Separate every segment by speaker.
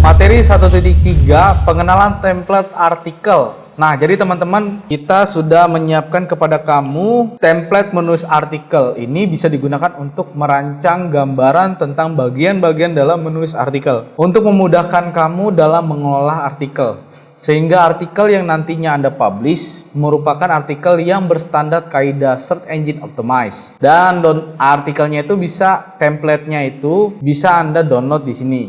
Speaker 1: Materi 1.3 pengenalan template artikel. Nah, jadi teman-teman, kita sudah menyiapkan kepada kamu template menulis artikel. Ini bisa digunakan untuk merancang gambaran tentang bagian-bagian dalam menulis artikel. Untuk memudahkan kamu dalam mengolah artikel. Sehingga artikel yang nantinya Anda publish merupakan artikel yang berstandar kaidah Search Engine Optimize. Dan artikelnya itu bisa, template-nya itu bisa Anda download di sini.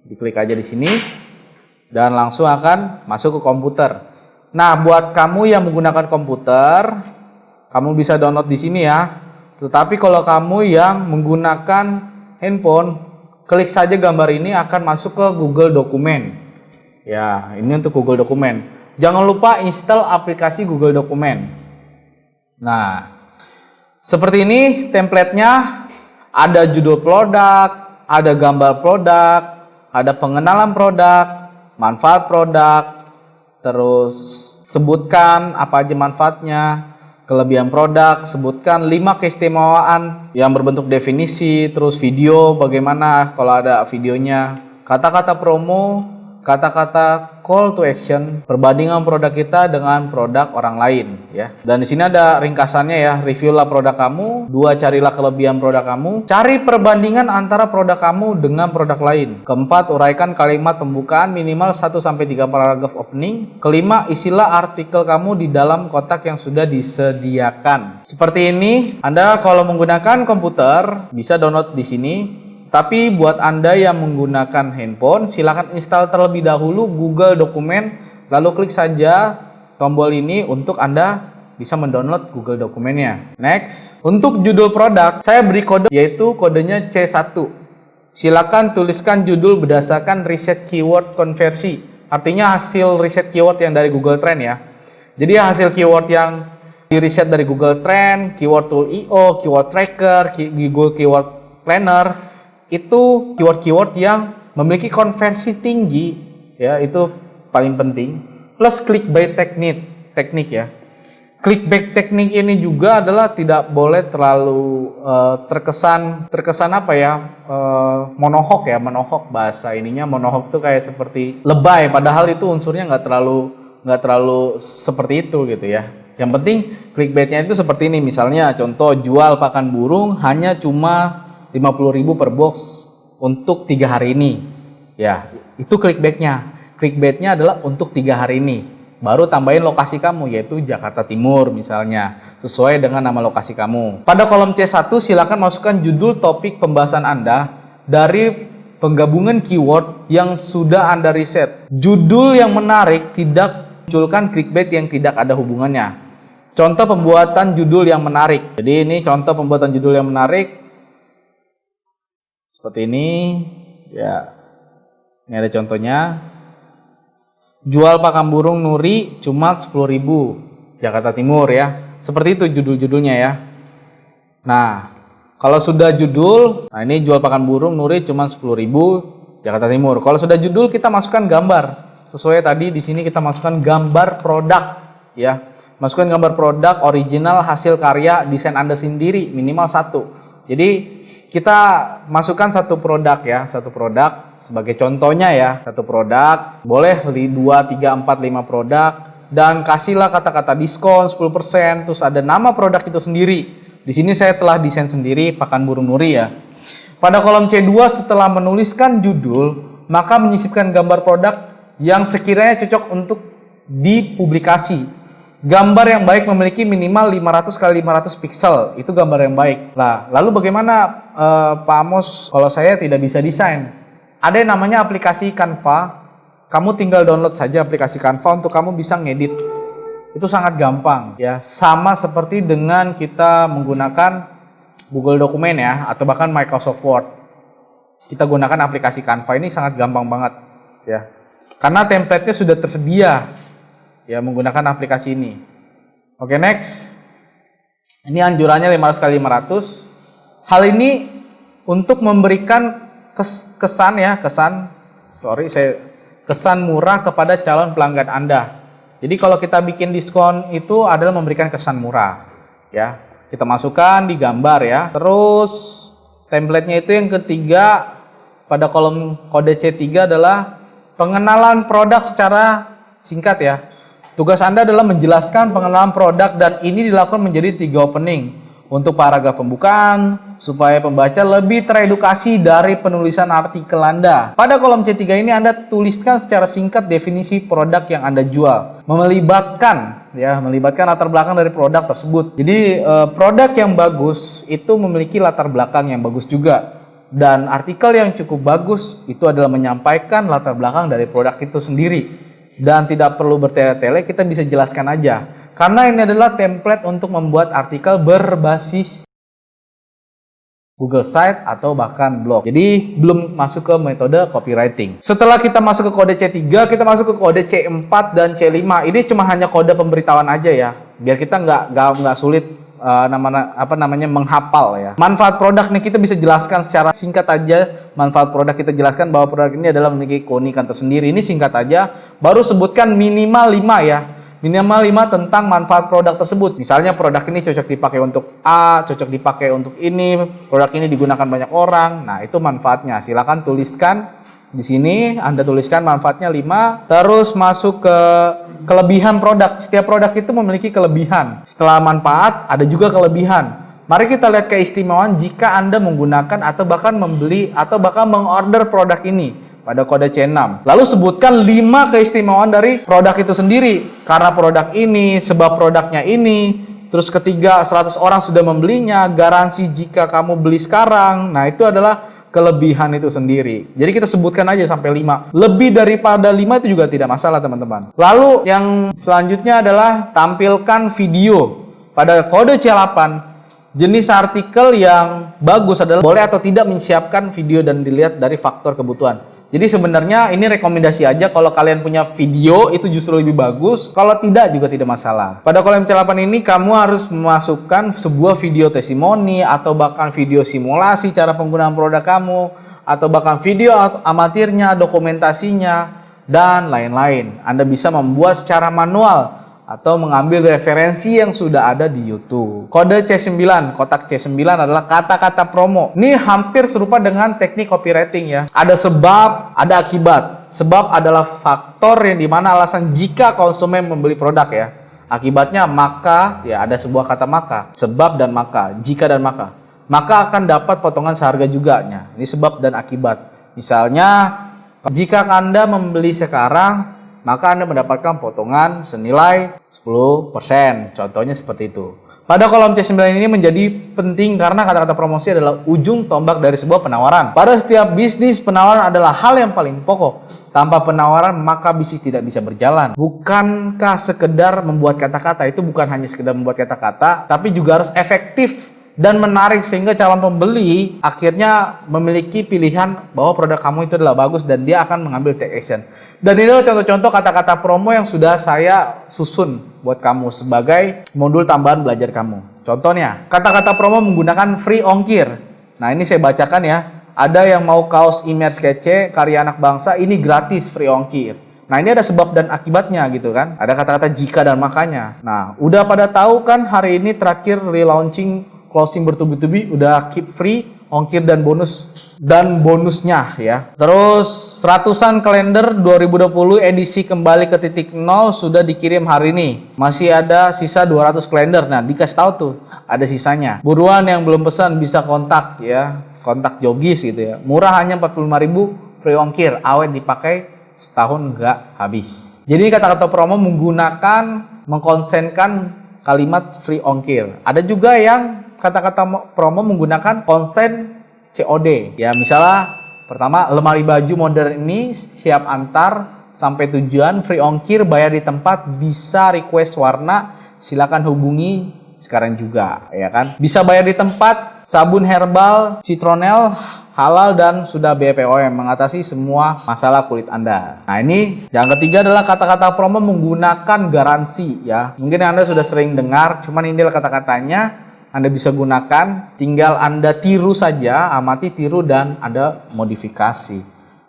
Speaker 1: Diklik aja di sini dan langsung akan masuk ke komputer. Nah, buat kamu yang menggunakan komputer, kamu bisa download di sini ya. Tetapi kalau kamu yang menggunakan handphone, klik saja gambar ini akan masuk ke Google Dokumen. Ya, ini untuk Google Dokumen. Jangan lupa install aplikasi Google Dokumen. Nah, seperti ini template-nya. Ada judul produk, ada gambar produk, ada pengenalan produk, manfaat produk, terus sebutkan apa aja manfaatnya, kelebihan produk, sebutkan 5 keistimewaan yang berbentuk definisi, terus video bagaimana kalau ada videonya, kata-kata promo, kata-kata call to action, perbandingan produk kita dengan produk orang lain ya. Dan di sini ada ringkasannya ya, reviewlah produk kamu, 2 carilah kelebihan produk kamu, cari perbandingan antara produk kamu dengan produk lain. Keempat, uraikan kalimat pembukaan minimal 1 sampai 3 paragraf opening. Kelima, isilah artikel kamu di dalam kotak yang sudah disediakan. Seperti ini, Anda kalau menggunakan komputer bisa download di sini. Tapi buat Anda yang menggunakan handphone, silakan install terlebih dahulu Google Dokumen, lalu klik saja tombol ini untuk Anda bisa mendownload Google Dokumennya. Next, untuk judul produk, saya beri kode yaitu kodenya C1. Silakan tuliskan judul berdasarkan riset keyword konversi. Artinya hasil riset keyword yang dari Google Trend ya. Jadi hasil keyword yang di riset dari Google Trend, Keyword Tool IO, Keyword Tracker, Google Keyword Planner, itu keyword-keyword yang memiliki konversi tinggi ya, itu paling penting. Plus clickbait teknik ya. Clickbait teknik ini juga adalah tidak boleh terlalu terkesan apa ya, monohok ya, monohok bahasa ininya. Monohok tuh kayak seperti lebay, padahal itu unsurnya nggak terlalu seperti itu gitu ya. Yang penting clickbaitnya itu seperti ini, misalnya contoh jual pakan burung hanya cuma 50.000 per box untuk 3 hari ini. Ya, itu clickbaitnya. Clickbaitnya adalah untuk 3 hari ini. Baru tambahin lokasi kamu, yaitu Jakarta Timur misalnya, sesuai dengan nama lokasi kamu. Pada kolom C1 silakan masukkan judul topik pembahasan Anda dari penggabungan keyword yang sudah Anda riset. Judul yang menarik tidak munculkan clickbait yang tidak ada hubungannya. Contoh pembuatan judul yang menarik. Jadi ini contoh pembuatan judul yang menarik. Seperti ini ya, ini ada contohnya. Jual pakan burung Nuri cuma 10.000 Jakarta Timur ya. Seperti itu judul-judulnya ya. Nah, kalau sudah judul, nah ini jual pakan burung Nuri cuma 10.000 Jakarta Timur. Kalau sudah judul, kita masukkan gambar. Sesuai tadi di sini kita masukkan gambar produk ya. Masukkan gambar produk original hasil karya desain Anda sendiri minimal 1. Jadi kita masukkan satu produk ya, satu produk sebagai contohnya ya, satu produk, boleh 2, 3, 4, 5 produk, dan kasihlah kata-kata diskon 10%, terus ada nama produk itu sendiri. Di sini saya telah desain sendiri pakan burung Nuri ya. Pada kolom C2 setelah menuliskan judul, maka menyisipkan gambar produk yang sekiranya cocok untuk dipublikasi. Gambar yang baik memiliki minimal 500 x 500 pixel, itu gambar yang baik. Nah, lalu bagaimana Pak Amos kalau saya tidak bisa desain? Ada yang namanya aplikasi Canva. Kamu tinggal download saja aplikasi Canva untuk kamu bisa ngedit. Itu sangat gampang ya, sama seperti dengan kita menggunakan Google Dokumen ya, atau bahkan Microsoft Word. Kita gunakan aplikasi Canva ini sangat gampang banget ya. Karena template-nya sudah tersedia ya menggunakan aplikasi ini. Oke, next. Ini anjurannya 500 x 500. Hal ini untuk memberikan kesan murah kepada calon pelanggan Anda. Jadi kalau kita bikin diskon itu adalah memberikan kesan murah ya. Kita masukkan di gambar ya. Terus template-nya itu yang ketiga pada kolom kode C3 adalah Pengenalan produk secara singkat ya. Tugas Anda adalah menjelaskan pengenalan produk dan ini dilakukan menjadi 3 opening untuk paragraf pembukaan supaya pembaca lebih teredukasi dari penulisan artikel Anda. Pada kolom C3 ini Anda tuliskan secara singkat definisi produk yang Anda jual, melibatkan latar belakang dari produk tersebut. Jadi produk yang bagus itu memiliki latar belakang yang bagus juga. Dan artikel yang cukup bagus itu adalah menyampaikan latar belakang dari produk itu sendiri. Dan tidak perlu bertele-tele, kita bisa jelaskan aja. Karena ini adalah template untuk membuat artikel berbasis Google Site atau bahkan blog. Jadi belum masuk ke metode copywriting. Setelah kita masuk ke kode C3, kita masuk ke kode C4 dan C5. Ini cuma hanya kode pemberitahuan aja ya. Biar kita nggak sulit menghafal ya. Manfaat produk nih kita bisa jelaskan secara singkat aja. Manfaat produk kita jelaskan bahwa produk ini adalah memiliki keunikan tersendiri. Ini singkat aja. Baru sebutkan minimal 5 ya. Minimal 5 tentang manfaat produk tersebut. Misalnya produk ini cocok dipakai untuk A, cocok dipakai untuk ini, produk ini digunakan banyak orang. Nah, itu manfaatnya. Silakan tuliskan di sini. Anda tuliskan manfaatnya 5. Terus masuk ke kelebihan produk. Setiap produk itu memiliki kelebihan. Setelah manfaat, ada juga kelebihan. Mari kita lihat keistimewaan jika Anda menggunakan atau bahkan membeli atau bahkan mengorder produk ini pada kode C6. Lalu sebutkan 5 keistimewaan dari produk itu sendiri. Karena produk ini, sebab produknya ini. Terus ketiga, 100 orang sudah membelinya, garansi jika kamu beli sekarang. Nah, itu adalah kelebihan itu sendiri. Jadi kita sebutkan aja sampai 5. Lebih daripada 5 itu juga tidak masalah, teman-teman. Lalu yang selanjutnya adalah tampilkan video. Pada kode C8, jenis artikel yang bagus adalah boleh atau tidak menyiapkan video dan dilihat dari faktor kebutuhan. Jadi sebenarnya ini rekomendasi aja, kalau kalian punya video itu justru lebih bagus, kalau tidak juga tidak masalah. Pada kolom C8 ini kamu harus memasukkan sebuah video testimoni atau bahkan video simulasi cara penggunaan produk kamu, atau bahkan video amatirnya, dokumentasinya, dan lain-lain. Anda bisa membuat secara manual atau mengambil referensi yang sudah ada di YouTube. Kode C9, kotak C9 adalah kata-kata promo. Ini hampir serupa dengan teknik copywriting ya. Ada sebab, ada akibat. Sebab adalah faktor yang dimana alasan jika konsumen membeli produk ya. Akibatnya maka, ya ada sebuah kata maka. Sebab dan maka, jika dan maka. Maka akan dapat potongan seharga juga. Ini sebab dan akibat. Misalnya, jika Anda membeli sekarang, maka Anda mendapatkan potongan senilai 10%. Contohnya seperti itu. Pada kolom C9 ini menjadi penting karena kata-kata promosi adalah ujung tombak dari sebuah penawaran. Pada setiap bisnis, penawaran adalah hal yang paling pokok. Tanpa penawaran, maka bisnis tidak bisa berjalan. Bukankah sekedar membuat kata-kata itu bukan hanya sekedar membuat kata-kata, tapi juga harus efektif dan menarik sehingga calon pembeli akhirnya memiliki pilihan bahwa produk kamu itu adalah bagus dan dia akan mengambil take action. Dan ini adalah contoh-contoh kata-kata promo yang sudah saya susun buat kamu sebagai modul tambahan belajar kamu. Contohnya, kata-kata promo menggunakan free ongkir. Nah, ini saya bacakan ya. Ada yang mau kaos image kece karya anak bangsa, ini gratis free ongkir. Nah, ini ada sebab dan akibatnya gitu kan. Ada kata-kata jika dan makanya. Nah, udah pada tahu kan hari ini terakhir relaunching closing bertubi-tubi, udah keep free ongkir dan bonusnya ya. Terus ratusan kalender 2020 edisi kembali ke titik nol sudah dikirim hari ini. Masih ada sisa 200 kalender. Nah, dikasih tahu tuh ada sisanya. Buruan yang belum pesan bisa kontak ya. Kontak Jogis gitu ya. Murah hanya 45.000 free ongkir, awet dipakai setahun nggak habis. Jadi kata-kata promo mengkonsenkan kalimat free ongkir. Ada juga yang kata-kata promo menggunakan konsen COD. Ya, misalnya pertama, lemari baju modern ini siap antar sampai tujuan, free ongkir, bayar di tempat, bisa request warna, silakan hubungi sekarang juga, ya kan? Bisa bayar di tempat, sabun herbal, citronel, halal dan sudah BPOM, mengatasi semua masalah kulit Anda. Nah, ini yang ketiga adalah kata-kata promo menggunakan garansi ya. Mungkin Anda sudah sering dengar, cuman ini adalah kata-katanya. Anda bisa gunakan, tinggal Anda tiru saja, amati, tiru, dan Anda modifikasi.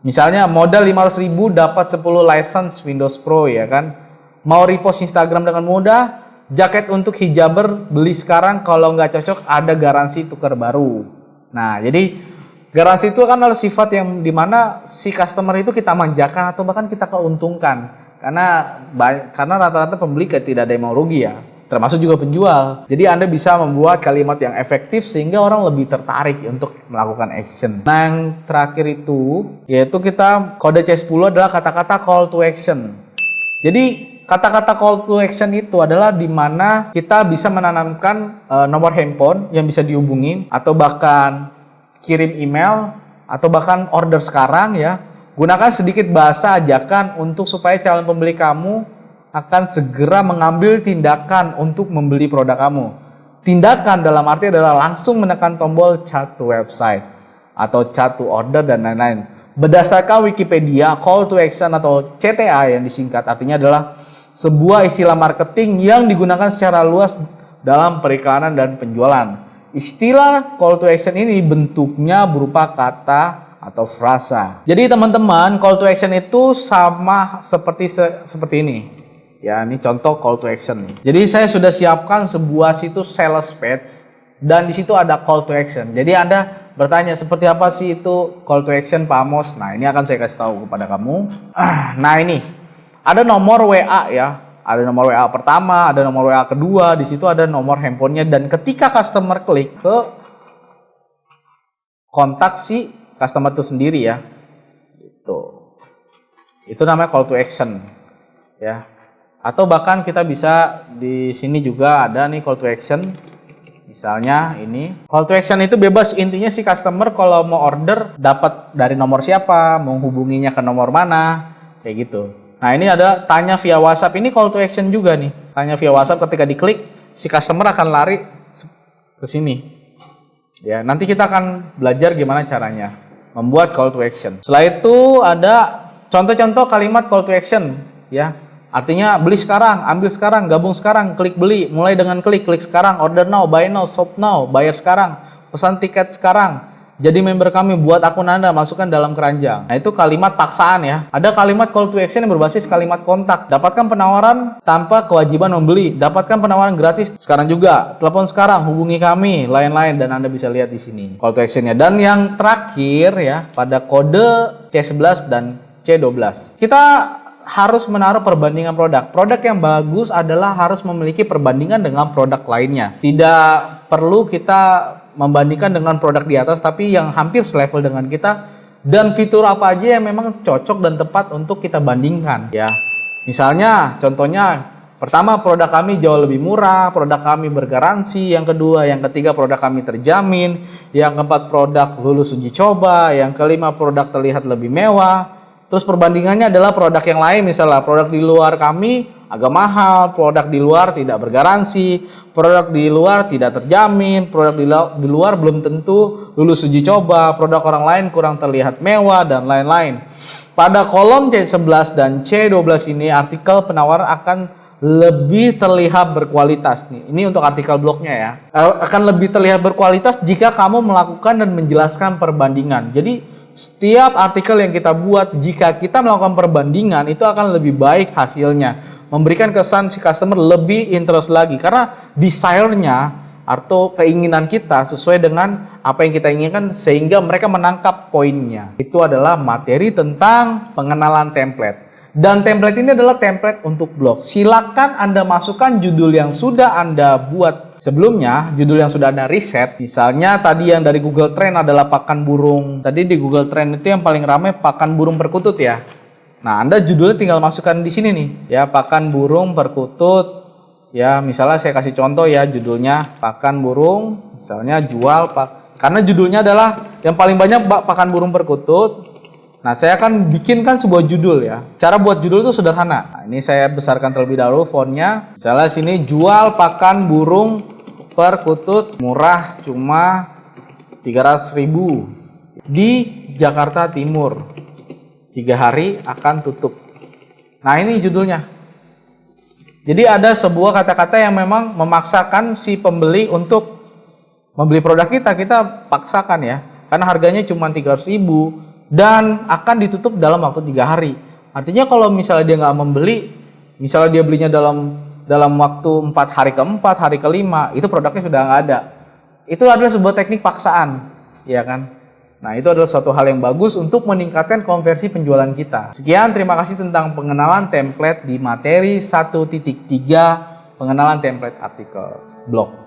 Speaker 1: Misalnya modal 500.000 dapat 10 license Windows Pro ya kan. Mau repost Instagram dengan mudah, jaket untuk hijaber beli sekarang, kalau nggak cocok ada garansi tukar baru. Nah, jadi Garansi itu kan adalah sifat yang dimana si customer itu kita manjakan atau bahkan kita keuntungkan. Karena rata-rata pembeli tidak ada yang mau rugi ya, termasuk juga penjual. Jadi Anda bisa membuat kalimat yang efektif sehingga orang lebih tertarik untuk melakukan action. Nah yang terakhir itu, yaitu kita kode C10 adalah kata-kata call to action. Jadi kata-kata call to action itu adalah di mana kita bisa menanamkan nomor handphone yang bisa dihubungi atau bahkan kirim email atau bahkan order sekarang ya. Gunakan sedikit bahasa ajakan untuk supaya calon pembeli kamu akan segera mengambil tindakan untuk membeli produk kamu. Tindakan dalam arti adalah langsung menekan tombol chat to website atau chat to order dan lain-lain. Berdasarkan Wikipedia, call to action atau CTA yang disingkat artinya adalah sebuah istilah marketing yang digunakan secara luas dalam periklanan dan penjualan. Istilah call to action ini bentuknya berupa kata atau frasa. Jadi teman-teman, call to action itu sama seperti ini. Ya, ini contoh call to action nih. Jadi saya sudah siapkan sebuah situs sales page dan di situ ada call to action. Jadi Anda bertanya seperti apa sih itu call to action Pak Amos? Nah, ini akan saya kasih tahu kepada kamu. Nah, ini ada nomor WA ya. Ada nomor WA pertama, ada nomor WA kedua, di situ ada nomor handphonenya dan ketika customer klik ke kontak si customer itu sendiri ya. Itu namanya call to action ya. Atau bahkan kita bisa di sini juga ada nih call to action. Misalnya ini call to action itu bebas, intinya si customer kalau mau order dapat dari nomor siapa, mau hubunginya ke nomor mana, kayak gitu. Nah ini ada tanya via WhatsApp, ini call to action juga nih. Tanya via WhatsApp ketika diklik, si customer akan lari ke sini. Ya, nanti kita akan belajar gimana caranya membuat call to action. Setelah itu ada contoh-contoh kalimat call to action. Ya, artinya beli sekarang, ambil sekarang, gabung sekarang, klik beli. Mulai dengan klik sekarang, order now, buy now, shop now, bayar sekarang, pesan tiket sekarang. Jadi member kami, buat akun Anda, masukkan dalam keranjang. Nah itu kalimat paksaan ya. Ada kalimat call to action yang berbasis kalimat kontak. Dapatkan penawaran tanpa kewajiban membeli. Dapatkan penawaran gratis sekarang juga. Telepon sekarang, hubungi kami, lain-lain. Dan Anda bisa lihat di sini call to actionnya. Dan yang terakhir ya, pada kode C11 dan C12. Kita harus menaruh perbandingan produk. Produk yang bagus adalah harus memiliki perbandingan dengan produk lainnya. Tidak perlu kita membandingkan dengan produk di atas, tapi yang hampir selevel dengan kita dan fitur apa aja yang memang cocok dan tepat untuk kita bandingkan ya. Misalnya contohnya pertama, produk kami jauh lebih murah, produk kami bergaransi, yang kedua, yang ketiga produk kami terjamin, yang keempat produk lulus uji coba, yang kelima produk terlihat lebih mewah. Terus perbandingannya adalah produk yang lain, misalnya produk di luar kami agak mahal, produk di luar tidak bergaransi, produk di luar tidak terjamin, produk di luar belum tentu lulus uji coba, produk orang lain kurang terlihat mewah, dan lain-lain. Pada kolom C11 dan C12 ini artikel penawaran akan lebih terlihat berkualitas nih. Ini untuk artikel blognya ya. Akan lebih terlihat berkualitas jika kamu melakukan dan menjelaskan perbandingan. Jadi setiap artikel yang kita buat, jika kita melakukan perbandingan, itu akan lebih baik hasilnya. Memberikan kesan si customer lebih interest lagi. Karena desire-nya atau keinginan kita sesuai dengan apa yang kita inginkan sehingga mereka menangkap poinnya. Itu adalah materi tentang pengenalan template. Dan template ini adalah template untuk blog. Silakan Anda masukkan judul yang sudah Anda buat sebelumnya, judul yang sudah Anda riset. Misalnya tadi yang dari Google Trend adalah pakan burung. Tadi di Google Trend itu yang paling ramai pakan burung perkutut ya. Nah, Anda judulnya tinggal masukkan di sini nih. Ya, pakan burung perkutut. Ya, misalnya saya kasih contoh ya, judulnya pakan burung. Misalnya jual karena judulnya adalah yang paling banyak pakan burung perkutut. Nah, saya akan bikinkan sebuah judul ya. Cara buat judul itu sederhana. Nah, ini saya besarkan terlebih dahulu fontnya. Misalnya sini jual pakan burung perkutut murah cuma 300.000 di Jakarta Timur. 3 hari akan tutup. Nah, ini judulnya. Jadi ada sebuah kata-kata yang memang memaksakan si pembeli untuk membeli produk kita paksakan ya. Karena harganya cuma 300.000. Dan akan ditutup dalam waktu 3 hari. Artinya kalau misalnya dia nggak membeli, misalnya dia belinya dalam waktu 4 hari ke-4, hari ke-5, itu produknya sudah nggak ada. Itu adalah sebuah teknik paksaan, ya kan? Nah, itu adalah suatu hal yang bagus untuk meningkatkan konversi penjualan kita. Sekian, terima kasih tentang pengenalan template di materi 1.3, pengenalan template artikel blog.